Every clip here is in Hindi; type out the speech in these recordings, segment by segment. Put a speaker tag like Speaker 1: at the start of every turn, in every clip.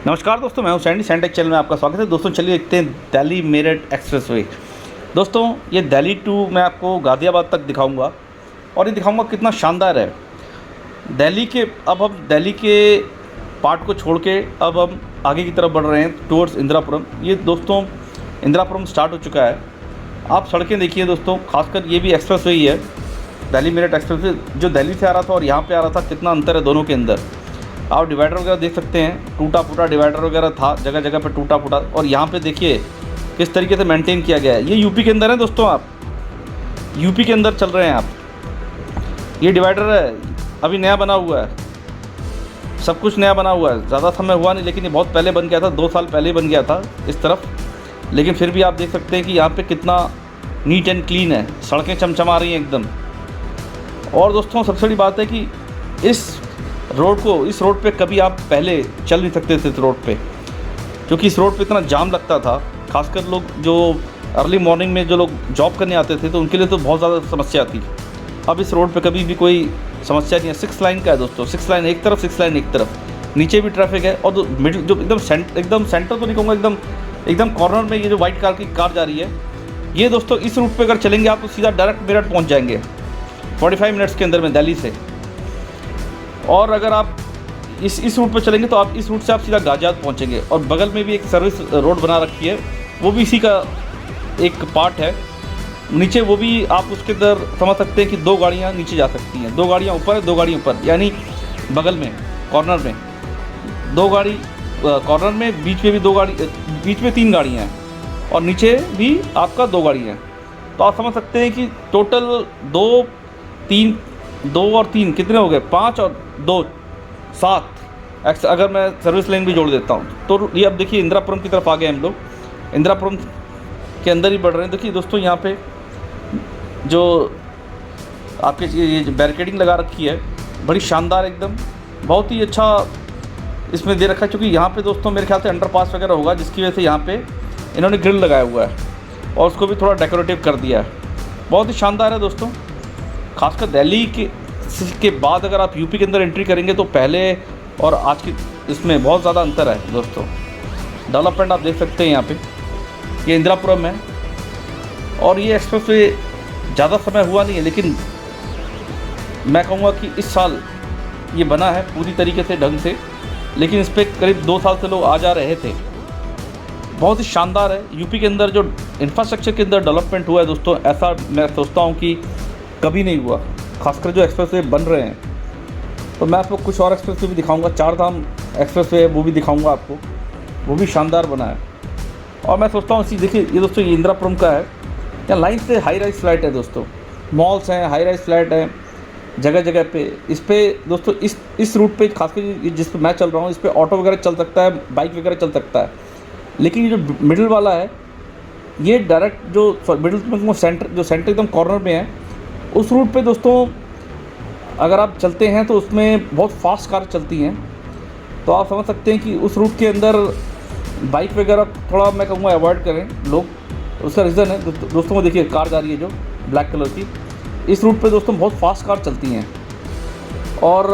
Speaker 1: नमस्कार दोस्तों, मैं हूं सैंडी। सैंटेक चैनल में आपका स्वागत है। दोस्तों चलिए देखते हैं दिल्ली मेरठ एक्सप्रेसवे। दोस्तों ये दिल्ली टू मैं आपको गाज़ियाबाद तक दिखाऊंगा और ये दिखाऊंगा कितना शानदार है दिल्ली के। अब हम दिल्ली के पार्ट को छोड़ के अब हम आगे की तरफ बढ़ रहे हैं टुवर्ड्स इंदिरापुरम। ये दोस्तों इंदिरापुरम स्टार्ट हो चुका है। आप सड़कें देखिए दोस्तों, खासकर ये भी एक्सप्रेसवे ही है, दिल्ली मेरठ एक्सप्रेसवे। जो दिल्ली से आ रहा था और यहाँ पर आ रहा था, कितना अंतर है दोनों के अंदर। आप डिवाइडर वगैरह देख सकते हैं, टूटा फूटा डिवाइडर वगैरह था, जगह जगह पे टूटा फूटा। और यहाँ पे देखिए किस तरीके से मेंटेन किया गया है। ये यूपी के अंदर है दोस्तों, आप यूपी के अंदर चल रहे हैं आप। ये डिवाइडर है, अभी नया बना हुआ है, सब कुछ नया बना हुआ है। ज़्यादा समय हुआ नहीं, लेकिन ये बहुत पहले बन गया था, 2 साल पहले ही बन गया था इस तरफ। लेकिन फिर भी आप देख सकते हैं कि यहाँ पर कितना नीट एंड क्लीन है, सड़कें चमचमा रही हैं एकदम। और दोस्तों सबसे बड़ी बात है कि इस रोड पे कभी आप पहले चल नहीं सकते थे इस रोड पे, क्योंकि इस रोड पे इतना जाम लगता था। खासकर लोग जो अर्ली मॉर्निंग में जो लोग जॉब करने आते थे तो उनके लिए तो बहुत ज़्यादा समस्या थी। अब इस रोड पे कभी भी कोई समस्या नहीं है। 6 लाइन का है दोस्तों, 6 लाइन एक तरफ, 6 लाइन एक तरफ। नीचे भी ट्रैफिक है और मिडिल जो एकदम सेंटर तो नहीं कहूँगा, एकदम कॉर्नर में ये जो वाइट कार की कार जा रही है, ये दोस्तों इस रूट पर अगर चलेंगे आप तो सीधा डायरेक्ट मेरठ पहुँच जाएंगे 45 मिनट्स के अंदर में दिल्ली से। और अगर आप इस रूट पर चलेंगे तो आप इस रूट से आप सीधा गाज़ियाबाद पहुंचेंगे। और बगल में भी एक सर्विस रोड बना रखी है, वो भी इसी का एक पार्ट है। नीचे वो भी आप उसके अंदर समझ सकते हैं कि 2 गाड़ियां नीचे जा सकती हैं, 2 गाड़ियां ऊपर है, 2 गाड़ियां ऊपर, यानी बगल में कॉर्नर में 2 गाड़ी, कॉर्नर में बीच में भी 2 गाड़ी, बीच में 3 गाड़ियाँ हैं और नीचे भी आपका 2 गाड़ियाँ हैं। तो आप समझ सकते हैं कि टोटल 2 और 3 कितने हो गए, 5 और 2 7। अगर मैं सर्विस लाइन भी जोड़ देता हूँ तो ये अब देखिए इंदिरापुरम की तरफ आ गए हम लोग, इंदिरापुरम के अंदर ही बढ़ रहे हैं। देखिए दोस्तों यहाँ पे जो आपके ये बैरिकेडिंग लगा रखी है, बड़ी शानदार एकदम, बहुत ही अच्छा इसमें दे रखा है। क्योंकि यहाँ पे दोस्तों मेरे ख्याल से अंडरपास वगैरह होगा, जिसकी वजह से यहाँ पे इन्होंने ग्रिल लगाया हुआ है और उसको भी थोड़ा डेकोरेटिव कर दिया है। बहुत ही शानदार है दोस्तों। खासकर दिल्ली के बाद अगर आप यूपी के अंदर एंट्री करेंगे तो पहले और आज की इसमें बहुत ज़्यादा अंतर है दोस्तों। डेवलपमेंट आप देख सकते हैं यहाँ पे, ये इंदिरापुरम है और ये एक्सप्रेसवे ज़्यादा समय हुआ नहीं है, लेकिन मैं कहूँगा कि इस साल ये बना है पूरी तरीके से ढंग से। लेकिन इस पर करीब 2 साल से लोग आ जा रहे थे। बहुत ही शानदार है। यूपी के अंदर जो इंफ्रास्ट्रक्चर के अंदर डेवलपमेंट हुआ है दोस्तों, ऐसा मैं सोचता हूँ कि कभी नहीं हुआ। खासकर जो एक्सप्रेसवे बन रहे हैं, तो मैं आपको कुछ और एक्सप्रेसवे भी दिखाऊंगा। 4 धाम एक्सप्रेसवे है, वो भी दिखाऊंगा आपको, वो भी शानदार बना है। और मैं सोचता हूँ देखिए ये दोस्तों ये इंदिरापुरम का है, यहाँ लाइन से हाई राइज फ्लैट है दोस्तों, मॉल्स हैं, हाई राइज फ्लैट हैं जगह जगह पे। इस पर दोस्तों इस रूट पे खासकर जिस पर मैं चल रहा हूँ, इस पर ऑटो वगैरह चल सकता है, बाइक वगैरह चल सकता है। लेकिन ये जो मिडिल वाला है, ये डायरेक्ट जो मिडिल में सेंटर एकदम कॉर्नर में है, उस रूट पे दोस्तों अगर आप चलते हैं तो उसमें बहुत फास्ट कार चलती हैं। तो आप समझ सकते हैं कि उस रूट के अंदर बाइक वगैरह थोड़ा मैं कहूँगा अवॉइड करें लोग। उसका रीज़न है दोस्तों, को देखिए कार जा रही है जो ब्लैक कलर की, इस रूट पे दोस्तों बहुत फास्ट कार चलती हैं। और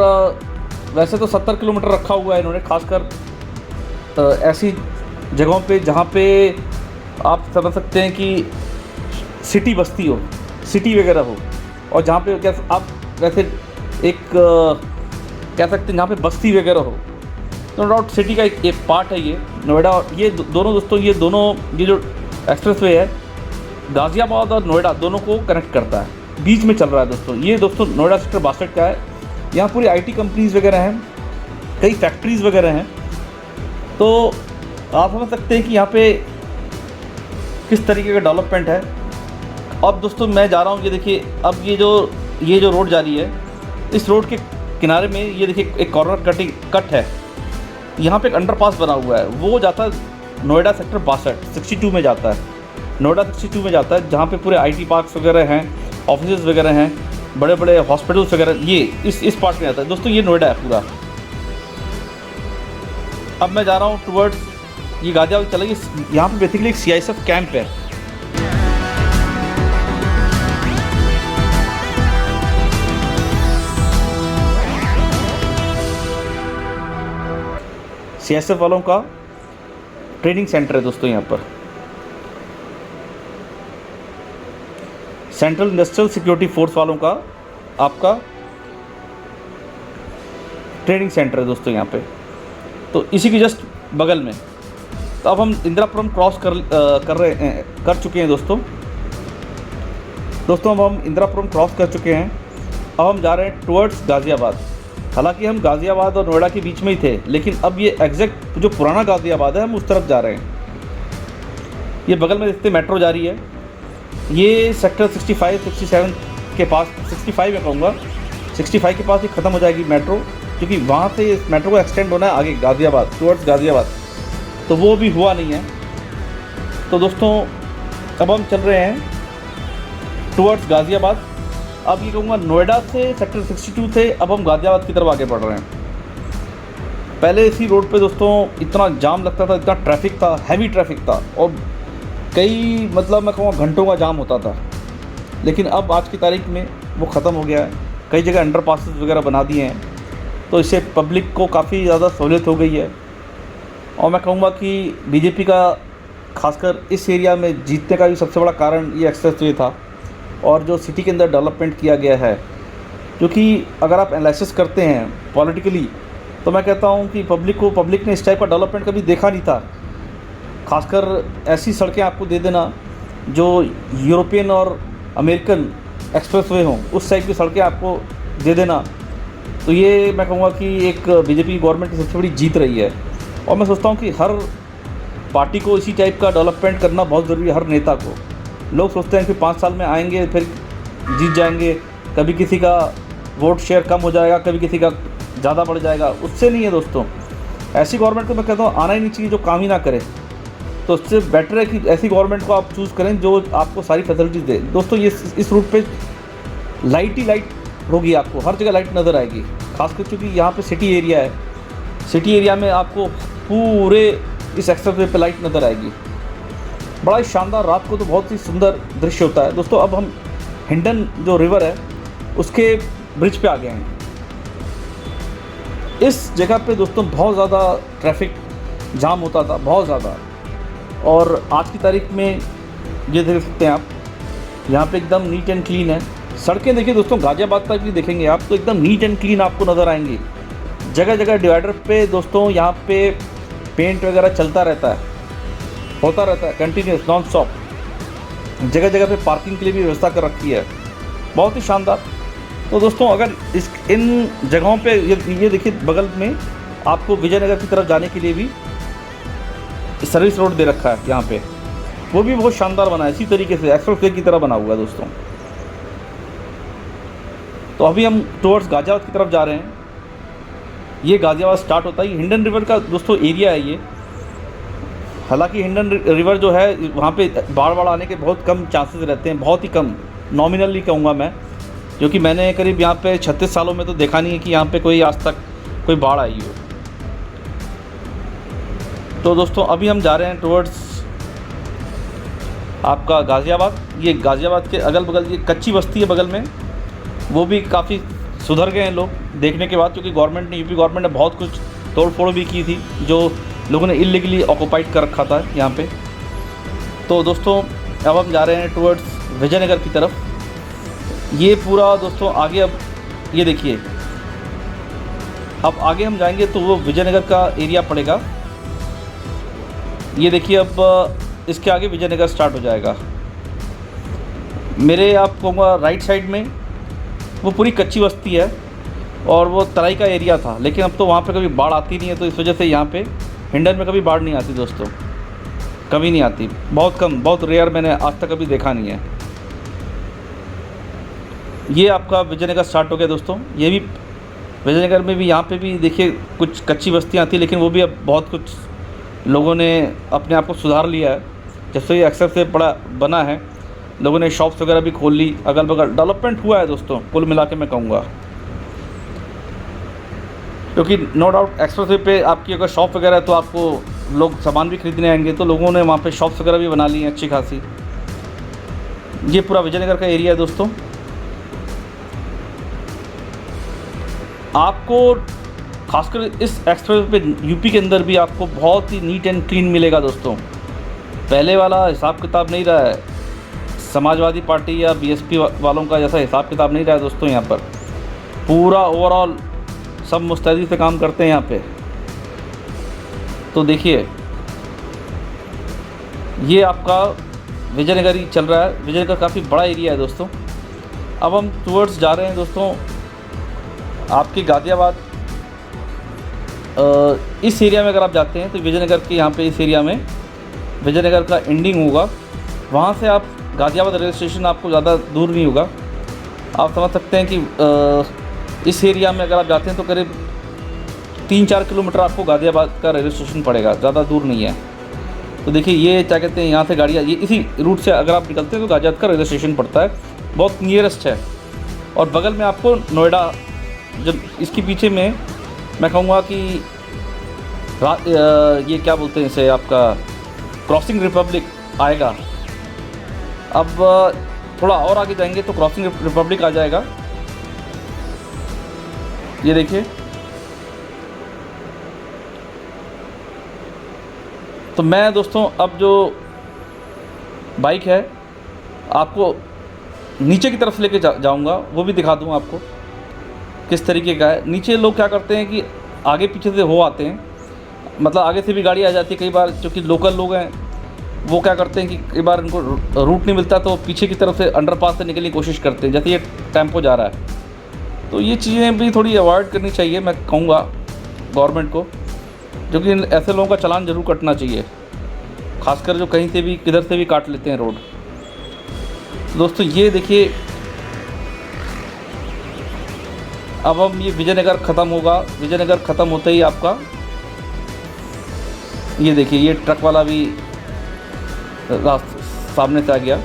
Speaker 1: वैसे तो 70 किलोमीटर रखा हुआ है इन्होंने, खासकर ऐसी जगहों पे जहाँ पे आप समझ सकते हैं कि सिटी बस्ती हो, सिटी वगैरह हो, और जहाँ पे क्या आप वैसे एक कह सकते हैं जहाँ पे बस्ती वगैरह हो। नो डाउट सिटी का एक पार्ट है ये नोएडा। और ये दोनों दोस्तों ये जो एक्सप्रेसवे है गाज़ियाबाद और नोएडा दोनों को कनेक्ट करता है, बीच में चल रहा है दोस्तों। ये दोस्तों नोएडा सेक्टर 62 का है। यहाँ पूरी IT कंपनीज़ वगैरह हैं, कई फैक्ट्रीज़ वगैरह हैं। तो आप समझ सकते हैं कि यहाँ पे किस तरीके का डेवलपमेंट है। अब दोस्तों मैं जा रहा हूँ, ये देखिए अब ये जो रोड जा रही है, इस रोड के किनारे में ये देखिए एक कॉर्नर कट है। यहाँ पे एक अंडरपास बना हुआ है, वो जाता है नोएडा सेक्टर 62 में जाता है, नोएडा 62 में जाता है, जहाँ पे पूरे IT पार्क्स वगैरह हैं, ऑफिस वगैरह हैं, बड़े बड़े हॉस्पिटल्स वगैरह, ये इस पार्ट में आता है दोस्तों। ये नोएडा है पूरा। अब मैं जा रहा हूँ टुवर्ड्स ये गाज़ियाबाद चला। यहाँ पे बेसिकली एक CISF कैंप है। CSF वालों का ट्रेनिंग सेंटर है दोस्तों। यहाँ पर सेंट्रल इंडस्ट्रियल सिक्योरिटी फोर्स वालों का आपका ट्रेनिंग सेंटर है दोस्तों यहाँ पे। तो इसी के जस्ट बगल में। तो अब हम इंदिरापुरम क्रॉस कर चुके हैं दोस्तों। अब हम इंदिरापुरम क्रॉस कर चुके हैं। अब हम जा रहे हैं टुवर्ड्स गाज़ियाबाद। हालांकि हम गाज़ियाबाद और नोएडा के बीच में ही थे, लेकिन अब ये एग्जैक्ट जो पुराना गाज़ियाबाद है हम उस तरफ जा रहे हैं। ये बगल में देखते मेट्रो जा रही है। ये सेक्टर 65, 67 के पास, 65 मैं कहूँगा, 65 के पास ही ख़त्म हो जाएगी मेट्रो, क्योंकि वहाँ से इस मेट्रो को एक्सटेंड होना है आगे गाज़ियाबाद, टुवर्ड्स गाज़ियाबाद। तो वो भी हुआ नहीं है। तो दोस्तों अब हम चल रहे हैं टुवर्ड्स गाज़ियाबाद। अब ये कहूँगा नोएडा से सेक्टर 62 थे, अब हम गाज़ियाबाद की तरफ आगे बढ़ रहे हैं। पहले इसी रोड पे दोस्तों इतना जाम लगता था, इतना ट्रैफिक था, हैवी ट्रैफिक था, और कई मतलब मैं कहूँगा घंटों का जाम होता था। लेकिन अब आज की तारीख में वो ख़त्म हो गया है। कई जगह अंडरपासेस वगैरह बना दिए हैं, तो इससे पब्लिक को काफ़ी ज़्यादा सहूलियत हो गई है। और मैं कहूँगा कि बीजेपी का खासकर इस एरिया में जीतने का भी सबसे बड़ा कारण ये एक्सप्रेसवे था, और जो सिटी के अंदर डेवलपमेंट किया गया है, क्योंकि अगर आप एनालिसिस करते हैं पॉलिटिकली, तो मैं कहता हूँ कि पब्लिक ने इस टाइप का डेवलपमेंट कभी देखा नहीं था। खासकर ऐसी सड़कें आपको दे देना जो यूरोपियन और अमेरिकन एक्सप्रेसवे हों, उस टाइप की सड़कें आपको दे देना, तो ये मैं कहूँगा कि एक बीजेपी गवर्नमेंट की सबसे बड़ी जीत रही है। और मैं सोचता हूँ कि हर पार्टी को इसी टाइप का डेवलपमेंट करना बहुत ज़रूरी है, हर नेता को। लोग सोचते हैं कि 5 साल में आएंगे फिर जीत जाएंगे, कभी किसी का वोट शेयर कम हो जाएगा, कभी किसी का ज़्यादा बढ़ जाएगा, उससे नहीं है दोस्तों। ऐसी गवर्नमेंट को मैं कहता हूँ आना ही नहीं चाहिए जो काम ही ना करे। तो उससे बेटर है कि ऐसी गवर्नमेंट को आप चूज़ करें जो आपको सारी फैसिलिटीज़ दे। दोस्तों ये इस रूट पे लाइट ही लाइट होगी, आपको हर जगह लाइट नज़र आएगी। खासकर क्योंकि यहाँ पे सिटी एरिया है, सिटी एरिया में आपको पूरे इस एक्सप्रेसवे पे लाइट नज़र आएगी। बड़ा ही शानदार, रात को तो बहुत ही सुंदर दृश्य होता है दोस्तों। अब हम हिंडन जो रिवर है उसके ब्रिज पे आ गए हैं। इस जगह पे दोस्तों बहुत ज़्यादा ट्रैफिक जाम होता था, बहुत ज़्यादा। और आज की तारीख में ये देख सकते हैं आप, यहाँ पे एकदम नीट एंड क्लीन है। सड़कें देखिए दोस्तों, गाज़ियाबाद तक भी देखेंगे आप तो एकदम नीट एंड क्लीन आपको नज़र आएंगी। जगह जगह डिवाइडर पे दोस्तों यहाँ पे पेंट वगैरह चलता रहता है, होता रहता है कंटिन्यूस, नॉन स्टॉप। जगह जगह पे पार्किंग के लिए भी व्यवस्था कर रखी है, बहुत ही शानदार। तो दोस्तों अगर इन जगहों पे ये देखिए बगल में आपको विजयनगर की तरफ जाने के लिए भी सर्विस रोड दे रखा है यहाँ पे, वो भी बहुत शानदार बना है, इसी तरीके से एक्सप्रेसवे की तरह बना हुआ है दोस्तों। तो अभी हम टुवर्ड्स गाज़ियाबाद की तरफ जा रहे हैं। ये गाज़ियाबाद स्टार्ट होता है, हिंडन रिवर का दोस्तों एरिया है ये। हालांकि हिंडन रिवर जो है वहाँ पे बाढ़ आने के बहुत कम चांसेस रहते हैं, बहुत ही कम, नॉमिनली कहूँगा मैं, क्योंकि मैंने करीब यहाँ पे 36 सालों में तो देखा नहीं है कि यहाँ पे कोई आज तक कोई बाढ़ आई हो। तो दोस्तों अभी हम जा रहे हैं टुवर्ड्स आपका गाज़ियाबाद। ये गाज़ियाबाद के अगल बगल ये कच्ची बस्ती है बगल में, वो भी काफ़ी सुधर गए हैं लोग देखने के बाद, क्योंकि गवर्नमेंट ने, यूपी गवर्नमेंट ने बहुत कुछ तोड़ फोड़ भी की थी, जो लोगों ने इलीगली ऑक्यूपाइड कर रखा था यहाँ पे। तो दोस्तों अब हम जा रहे हैं टुवर्ड्स विजयनगर की तरफ। ये पूरा दोस्तों आगे, अब ये देखिए, अब आगे हम जाएंगे तो वो विजयनगर का एरिया पड़ेगा। ये देखिए अब इसके आगे विजयनगर स्टार्ट हो जाएगा। मेरे आप कहूँगा राइट साइड में वो पूरी कच्ची बस्ती है और वो तराई का एरिया था, लेकिन अब तो वहाँ पे कभी बाढ़ आती नहीं है, तो इस वजह से यहाँ पे हिंडन में कभी बाढ़ नहीं आती दोस्तों, कभी नहीं आती, बहुत कम, बहुत रेयर, मैंने आज तक कभी देखा नहीं है। ये आपका विजयनगर स्टार्ट हो गया दोस्तों। ये भी विजयनगर में भी, यहाँ पे भी देखिए कुछ कच्ची बस्तियाँ थी, लेकिन वो भी अब बहुत कुछ लोगों ने अपने आप को सुधार लिया है। जब से ये एक्सेस से बड़ा बना है, लोगों ने शॉप्स वगैरह भी खोल ली, अगल बगल डेवलपमेंट हुआ है दोस्तों, कुल मिला के मैं कहूँगा। क्योंकि नो डाउट एक्सप्रेसवे पे आपकी अगर शॉप वगैरह है तो आपको लोग सामान भी खरीदने आएंगे, तो लोगों ने वहाँ पे शॉप्स वगैरह भी बना ली हैं अच्छी खासी। ये पूरा विजयनगर का एरिया है दोस्तों। आपको खासकर इस एक्सप्रेस पे यूपी के अंदर भी आपको बहुत ही नीट एंड क्लीन मिलेगा दोस्तों। पहले वाला हिसाब किताब नहीं रहा है, समाजवादी पार्टी या बीएसपी वालों का जैसा हिसाब किताब नहीं रहा है दोस्तों। यहाँ पर पूरा ओवरऑल सब मुस्तैदी से काम करते हैं यहाँ पे। तो देखिए ये आपका विजयनगर ही चल रहा है। विजयनगर काफ़ी बड़ा एरिया है दोस्तों। अब हम टूवर्ड्स जा रहे हैं दोस्तों आपके गाज़ियाबाद। इस एरिया में अगर आप जाते हैं तो विजयनगर के यहाँ पे इस एरिया में विजयनगर का एंडिंग होगा। वहाँ से आप गाज़ियाबाद रेलवे स्टेशन आपको ज़्यादा दूर नहीं होगा। आप समझ सकते हैं कि इस एरिया में अगर आप जाते हैं तो करीब 3-4 किलोमीटर आपको गाज़ियाबाद का रेलवे स्टेशन पड़ेगा, ज़्यादा दूर नहीं है। तो देखिए ये क्या कहते हैं, यहाँ से गाड़ियाँ ये इसी रूट से अगर आप निकलते हैं तो गाज़ियाबाद का रेलवे स्टेशन पड़ता है, बहुत नियरेस्ट है। और बगल में आपको नोएडा, जब इसके पीछे में मैं कहूँगा कि ये क्या बोलते हैं इसे, आपका क्रॉसिंग रिपब्लिक आएगा। अब थोड़ा और आगे जाएंगे तो क्रॉसिंग रिपब्लिक आ जाएगा। ये देखिए तो मैं दोस्तों अब जो बाइक है आपको नीचे की तरफ से लेके जाऊंगा, वो भी दिखा दूँ आपको किस तरीके का है। नीचे लोग क्या करते हैं कि आगे पीछे से हो आते हैं, मतलब आगे से भी गाड़ी आ जाती है कई बार, क्योंकि लोकल लोग हैं वो क्या करते हैं कि कई बार इनको रूट नहीं मिलता तो पीछे की तरफ से अंडरपास से निकलने की कोशिश करते हैं, जैसे ये टेम्पो जा रहा है। तो ये चीज़ें भी थोड़ी अवॉइड करनी चाहिए, मैं कहूँगा गवर्नमेंट को, जो कि ऐसे लोगों का चालान ज़रूर कटना चाहिए, खासकर जो कहीं से भी किधर से भी काट लेते हैं रोड। तो दोस्तों ये देखिए अब हम ये विजयनगर ख़त्म होगा, विजयनगर ख़त्म होते ही आपका ये देखिए ये ट्रक वाला भी सामने से आ गया,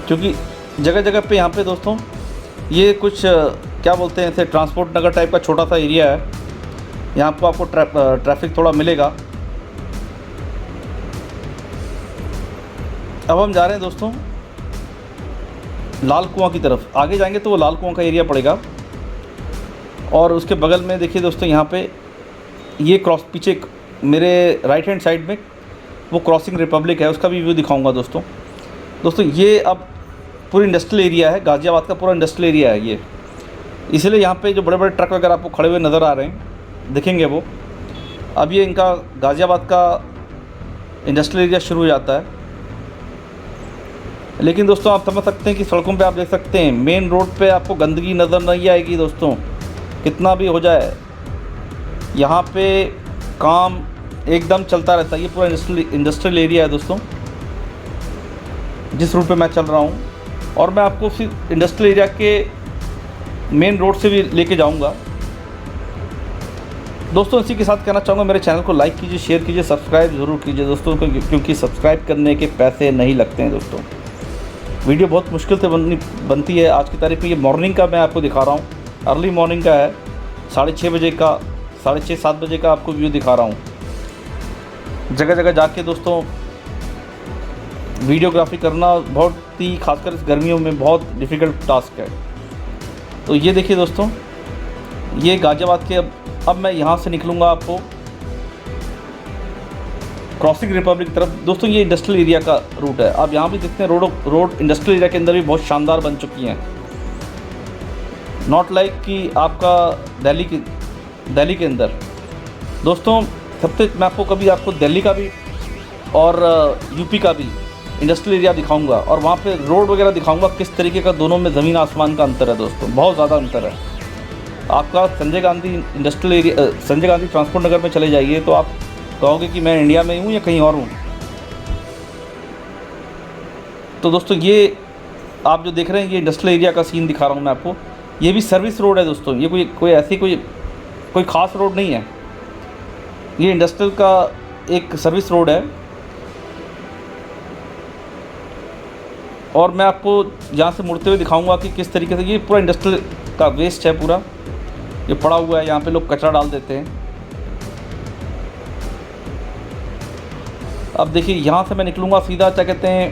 Speaker 1: क्योंकि जगह जगह पे यहाँ पे दोस्तों ये कुछ क्या बोलते हैं इसे, ट्रांसपोर्ट नगर टाइप का छोटा सा एरिया है। यहाँ पर आपको ट्रैफिक थोड़ा मिलेगा। अब हम जा रहे हैं दोस्तों लाल कुआं की तरफ। आगे जाएंगे तो वो लाल कुआं का एरिया पड़ेगा, और उसके बगल में देखिए दोस्तों यहाँ पे ये क्रॉस, पीछे मेरे राइट हैंड साइड में वो क्रॉसिंग रिपब्लिक है, उसका भी व्यू दिखाऊंगा दोस्तों। ये अब पूरी इंडस्ट्रियल एरिया है, गाज़ियाबाद का पूरा इंडस्ट्रियल एरिया है ये, इसलिए यहाँ पे जो बड़े बड़े ट्रक वगैरह आपको खड़े हुए नज़र आ रहे हैं दिखेंगे वो। अब ये इनका गाज़ियाबाद का इंडस्ट्रियल एरिया शुरू हो जाता है। लेकिन दोस्तों आप समझ सकते हैं कि सड़कों पे आप देख सकते हैं मेन रोड पे आपको गंदगी नज़र नहीं आएगी दोस्तों, कितना भी हो जाए यहाँ पे काम एकदम चलता रहता है। ये पूरा इंडस्ट्रियल एरिया है दोस्तों जिस रूट पे मैं चल रहा हूँ, और मैं आपको फिर इंडस्ट्रियल एरिया के मेन रोड से भी लेके जाऊँगा दोस्तों। इसी के साथ कहना चाहूँगा मेरे चैनल को लाइक कीजिए, शेयर कीजिए, सब्सक्राइब ज़रूर कीजिए दोस्तों, क्योंकि सब्सक्राइब करने के पैसे नहीं लगते हैं दोस्तों। वीडियो बहुत मुश्किल से बनती है। आज की तारीख में ये मॉर्निंग का मैं आपको दिखा रहा हूँ, अर्ली मॉर्निंग का है, 6:30 बजे का, 6:30-7 बजे का आपको व्यू दिखा रहा हूँ। जगह जगह जाके दोस्तों वीडियोग्राफी करना बहुत ही, खासकर इस गर्मियों में बहुत डिफ़िकल्ट टास्क है। तो ये देखिए दोस्तों ये गाज़ियाबाद के अब मैं यहाँ से निकलूँगा आपको क्रॉसिंग रिपब्लिक की तरफ। दोस्तों ये इंडस्ट्रियल एरिया का रूट है। आप यहाँ भी देखते हैं रोड इंडस्ट्रियल एरिया के अंदर भी बहुत शानदार बन चुकी हैं, नॉट लाइक कि आपका दिल्ली के अंदर। दोस्तों सबसे मैं आपको दिल्ली का भी और यूपी का भी इंडस्ट्रियल एरिया दिखाऊंगा, और वहाँ पे रोड वगैरह दिखाऊंगा किस तरीके का दोनों में ज़मीन आसमान का अंतर है दोस्तों, बहुत ज़्यादा अंतर है। आपका Sanjay Gandhi industrial area, Sanjay Gandhi transport Nagar में चले जाइए तो आप कहोगे कि मैं इंडिया में हूँ या कहीं और हूँ। तो दोस्तों ये आप जो देख रहे हैं ये इंडस्ट्रियल एरिया का सीन दिखा रहा हूँ मैं आपको। ये भी सर्विस रोड है दोस्तों, ये कोई ऐसी कोई ख़ास रोड नहीं है, ये इंडस्ट्रियल का एक सर्विस रोड है। और मैं आपको यहाँ से मुड़ते हुए दिखाऊंगा कि किस तरीके से ये पूरा इंडस्ट्रियल का वेस्ट है, पूरा ये पड़ा हुआ है, यहाँ पे लोग कचरा डाल देते हैं। अब देखिए यहाँ से मैं निकलूँगा सीधा, क्या कहते हैं,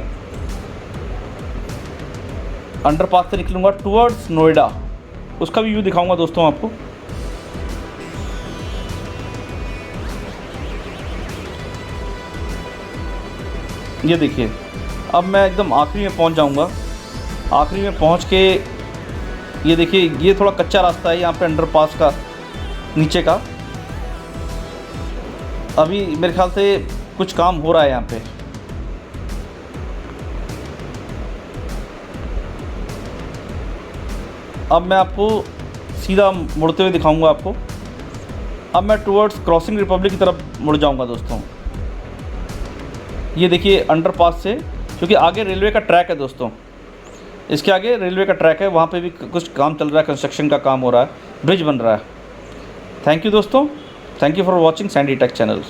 Speaker 1: अंडरपास से निकलूँगा टुवर्ड्स नोएडा, उसका भी व्यू दिखाऊंगा दोस्तों आपको। ये देखिए, अब मैं एकदम आखिरी में पहुंच जाऊंगा। आखिरी में पहुंच के ये देखिए, ये थोड़ा कच्चा रास्ता है यहाँ पे अंडरपास का नीचे का। अभी मेरे ख्याल से कुछ काम हो रहा है यहाँ पे। अब मैं आपको सीधा मुड़ते हुए दिखाऊंगा आपको। अब मैं टुवर्ड्स क्रॉसिंग रिपब्लिक की तरफ मुड़ जाऊंगा दोस्तों। ये देखिए अंडरपास से, क्योंकि आगे रेलवे का ट्रैक है दोस्तों, इसके आगे रेलवे का ट्रैक है, वहाँ पे भी कुछ काम चल रहा है, कंस्ट्रक्शन का काम हो रहा है, ब्रिज बन रहा है। थैंक यू दोस्तों, thank you for watching Sandy take channel.